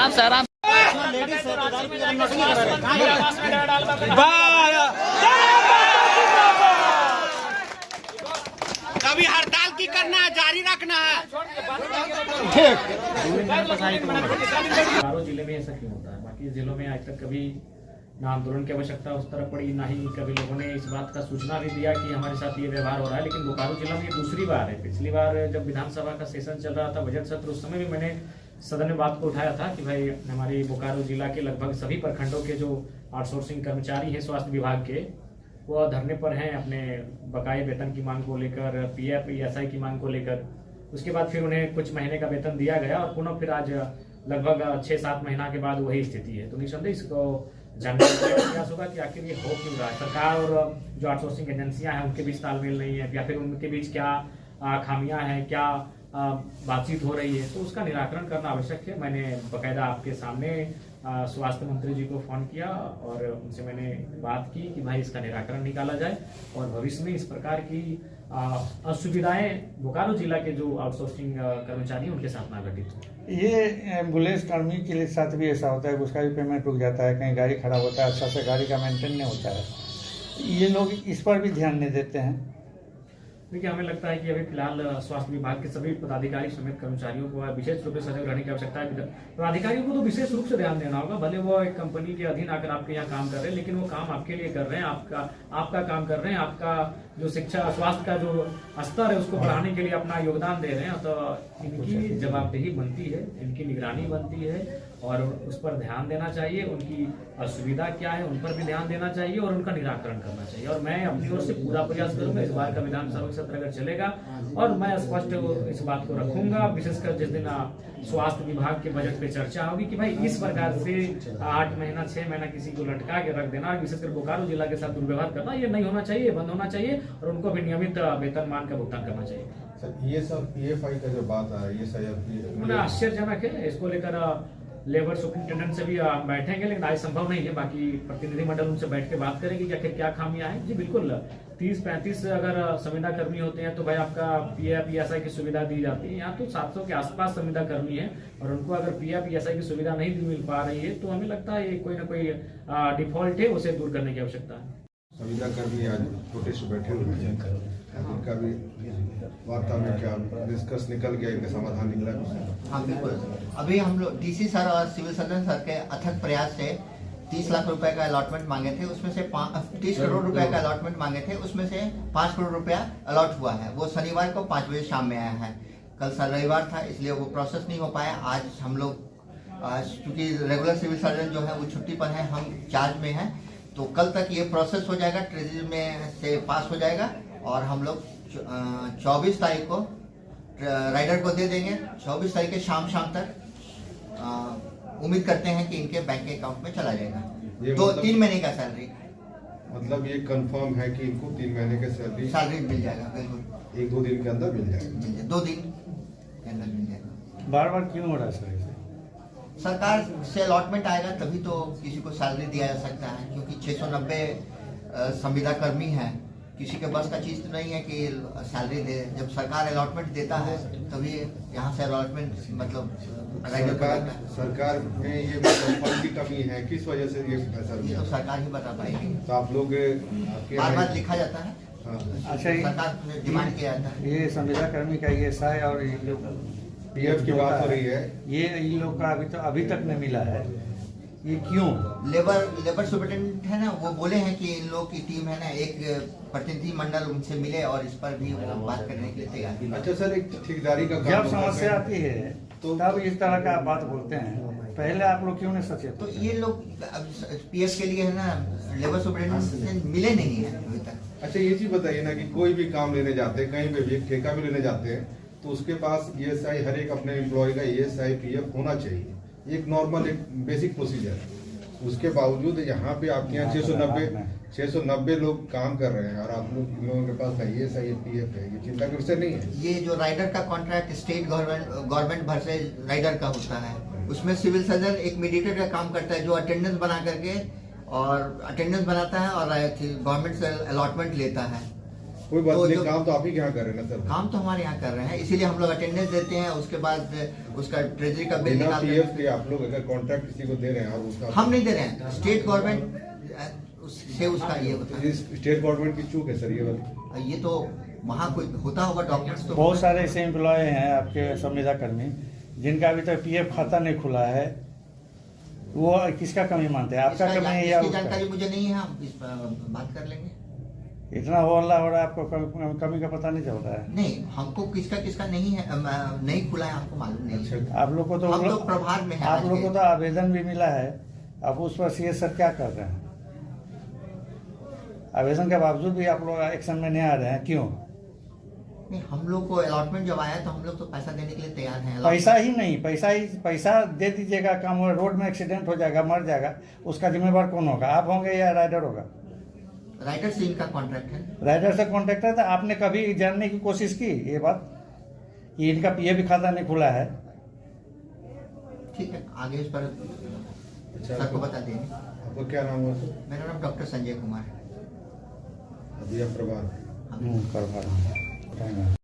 आराम से आराम। कभी हड़ताल की करना है, जारी रखना है। बोकारो जिले में ऐसा क्यों होता है? बाकी जिलों में आज तक कभी ना आंदोलन की आवश्यकता उस तरह पड़ी, ना ही कभी लोगों ने इस बात का सूचना भी दिया कि हमारे साथ ये व्यवहार हो रहा है। लेकिन बोकारो जिला में ये दूसरी बार है। पिछली बार जब विधानसभा का सेशन चल रहा था, बजट सत्र, उस समय भी मैंने सदन में बात को उठाया था कि भाई हमारी बोकारो जिला के लगभग सभी प्रखंडों के जो आउटसोर्सिंग कर्मचारी हैं स्वास्थ्य विभाग के, वो धरने पर हैं अपने बकाये वेतन की मांग को लेकर, पीएफ ईएसआई की मांग को लेकर। उसके बाद फिर उन्हें कुछ महीने का वेतन दिया गया और पुनः फिर आज लगभग 6-7 महीना के बाद वही स्थिति है। तो निसंदेह इसको जानने का प्रयास होगा कि आखिर ये हो क्यों रहा है। सरकार और जो आउटसोर्सिंग एजेंसियां हैं उनके बीच तालमेल नहीं है, या फिर उनके बीच क्या खामियां हैं, क्या बातचीत हो रही है, तो उसका निराकरण करना आवश्यक है। मैंने बाकायदा आपके सामने स्वास्थ्य मंत्री जी को फोन किया और उनसे मैंने बात की कि भाई इसका निराकरण निकाला जाए और भविष्य में इस प्रकार की असुविधाएं बोकारो जिला के जो आउटसोर्सिंग कर्मचारी उनके साथ ना घटित हो। ये एम्बुलेंस कर्मी के साथ भी ऐसा होता है, उसका भी पेमेंट रुक जाता है, कहीं गाड़ी खराब होता है, अच्छा से गाड़ी का मेंटेन नहीं होता है। ये लोग इस पर भी ध्यान नहीं देते हैं। देखिए, हमें लगता है कि अभी फिलहाल स्वास्थ्य विभाग के सभी पदाधिकारी समेत कर्मचारियों को विशेष रूप से सजग रहने की आवश्यकता है। पदाधिकारियों को तो विशेष रूप से ध्यान देना होगा, भले वो एक कंपनी के अधीन आकर आपके यहाँ काम कर रहे हैं, लेकिन वो काम आपके लिए कर रहे हैं, आपका काम कर रहे हैं, आपका जो शिक्षा स्वास्थ्य का जो स्तर है उसको बढ़ाने के लिए अपना योगदान दे रहे हैं। तो इनकी जवाबदेही बनती है, इनकी निगरानी बनती है और उस पर ध्यान देना चाहिए। उनकी असुविधा क्या है उन पर भी ध्यान देना चाहिए और उनका निराकरण करना चाहिए। और मैं अपनी ओर से पूरा प्रयास करूंगा इस बार का विधानसभा सत्र अगर चलेगा, और मैं स्पष्ट इस बात को रखूंगा, विशेषकर जिस दिन स्वास्थ्य विभाग के बजट पे चर्चा होगी कि भाई इस प्रकार से 8 महीना 6 महीना किसी को लटका के रख देना, विशेषकर बोकारो जिला के साथ दुर्व्यवहार करना, ये नहीं होना चाहिए, बंद होना चाहिए और उनको भी नियमित वेतनमान का भुगतान करना चाहिए। सर, ये सब पीएफआई का जो बात है, ये सही आश्चर्यजनक है। इसको लेकर लेबर सुपरिंटेंडेंट से भी बैठेंगे, लेकिन आज संभव नहीं है। बाकी प्रतिनिधिमंडल उनसे बैठ के बात करेंगे कि आखिर क्या खामियां हैं। जी बिल्कुल, 30-35 अगर संविदा कर्मी होते हैं तो भाई आपका पीएफ ईएसआई की सुविधा दी जाती है। यहाँ तो 700 के आसपास संविदा कर्मी है और उनको अगर पीएफ ईएसआई की सुविधा नहीं मिल पा रही है तो हमें लगता है ये कोई ना कोई डिफॉल्ट है, उसे दूर करने की आवश्यकता है। संविदा कर्मी आज प्रोटेस्ट बैठे हुए हैं, उनका भी वार्ता में क्या डिस्कस निकल गया, इनका समाधान निकला? हाँ बिल्कुल, अभी हम लोग डीसी सर और सिविल सर्जन सर के अथक प्रयास से 30 लाख रुपए का अलॉटमेंट मांगे थे, उसमें से 30 करोड़ रुपए का अलॉटमेंट मांगे थे, उसमें से 5 करोड़ रुपया अलॉट हुआ है। वो शनिवार को 5 बजे शाम में आया है। कल सर रविवार था इसलिए वो प्रोसेस नहीं हो पाया। आज हम लोग क्योंकि रेगुलर सिविल सर्जन जो है वो छुट्टी पर है, हम चार्ज में हैं, तो कल तक ये प्रोसेस हो जाएगा, ट्रेजरी में से पास हो जाएगा और हम लोग 24 तारीख को राइडर को दे देंगे। 24 तारीख के शाम तक उम्मीद करते हैं कि इनके बैंक अकाउंट में चला जाएगा। 3 महीने का सैलरी, मतलब ये कंफर्म है कि इनको 3 महीने के सैलरी मिल जाएगा। बिल्कुल 1-2 दिन के अंदर मिल जाएगा, 2 दिन के अंदर मिल जाएगा। बार बार क्यों हो रहा है सर? सरकार से अलॉटमेंट आएगा तभी तो किसी को सैलरी दिया जा सकता है, क्योंकि 690 संविदा कर्मी हैं, किसी के बस का चीज तो नहीं है कि सैलरी दे। जब सरकार अलॉटमेंट देता है तभी यहाँ से अलॉटमेंट मतलब सरकार में ये फंड की कमी है, किस वजह से ये पैसा तो सरकार ही बता पाएगी। तो आप लोग बार लिखा जाता है। अच्छा, सरकार ने डिमांड किया जाता है। ये संविदा कर्मी का ईएसआई और पीएफ की बात हो रही है, ये इन लोग का अभी तक नहीं मिला है, ये क्यों? लेबर सुपरिटेंडेंट है ना, वो बोले हैं कि इन लोग की टीम है ना, एक प्रतिनिधि मंडल उनसे मिले और इस पर भी बात करने के लिए तैयार। अच्छा सर, एक ठेकेदारी का जब समस्या आती है तो तब इस तरह का बात बोलते हैं, पहले आप लोग क्यों नहीं सचेत? तो ये लोग पीएफ के लिए है ना, लेबर सुपरिटेंडेंट मिले नहीं है अभी तक। अच्छा, ये चीज बताइए ना कि कोई भी काम लेने जाते हैं, कहीं पे भी एक ठेका भी लेने जाते हैं, तो उसके पास ईएसआई, हर एक अपने एम्प्लॉय का ईएसआई पीएफ होना चाहिए, एक नॉर्मल एक बेसिक प्रोसीजर है। उसके बावजूद यहाँ पे आपके यहाँ 690 लोग काम कर रहे हैं और आप लोगों के पास ईएसआई पीएफ है, ये चिंता का विषय नहीं है। ये जो राइडर का कॉन्ट्रैक्ट स्टेट गवर्नमेंट भर से राइडर का होता है, उसमें सिविल सर्जन एक मीडिएटर का काम करता है जो अटेंडेंस बना करके और अटेंडेंस बनाता है और गवर्नमेंट से अलॉटमेंट लेता है। कोई बात तो नहीं, जो- काम तो आप ही के यहाँ कर रहे हैं ना सर। काम तो हमारे यहाँ कर रहे हैं, इसीलिए हम लोग अटेंडेंस देते हैं, उसके बाद उसका ट्रेजरी का बिल बिना निकालते पीएफ हैं। के आप लोग अगर कॉन्ट्रैक्ट किसी को दे रहे हैं और उसका हम नहीं दे रहे हैं, स्टेट गवर्नमेंट से उसका ये होता है। इस स्टेट गवर्नमेंट की चूक है सर ये वाली। ये तो वहाँ कोई होता होगा डॉक्यूमेंट्स तो बहुत सारे ऐसे एम्प्लॉय हैं आपके संविदा कर्मी जिनका अभी तक पीएफ खाता नहीं खुला है, वो किसका कमी मानते हैं, आपका कमी है या इसकी उसका? जानकारी मुझे नहीं है, हम इस पर बात कर लेंगे। इतना हल्ला हो रहा है, आपको कमी का पता नहीं चल रहा है? नहीं, हमको किसका किसका नहीं है, नहीं खुला है, हमको मालूम नहीं है। अच्छा, आप लोग को तो हम तो प्रभार में हैं आप आज लोग के। को तो आवेदन भी मिला है, अब उस पर सीएस सर क्या कर रहे हैं? आवेदन के बावजूद भी आप लोग एक्शन में नहीं आ रहे हैं, क्यों? नहीं, हम लोग को अलॉटमेंट जब आया तो हम लोग तो पैसा देने के लिए तैयार हैं। पैसा ही नहीं, पैसा दे दीजिएगा, काम हो, रोड में एक्सीडेंट हो जाएगा, मर जाएगा, उसका जिम्मेवार कौन होगा? आप होंगे या राइडर होगा? राइटर से इनका कॉन्ट्रैक्ट है। राइडर से कॉन्ट्रैक्ट है, तो आपने कभी जानने की कोशिश की ये बात कि इनका पीएफ भी खाता नहीं खुला है? ठीक है, आगे इस पर सर को बता देंगे। आपका क्या नाम है सर? मेरा नाम डॉक्टर संजय कुमार है। अभी आप प्रभार। कर पा रहा हूँ।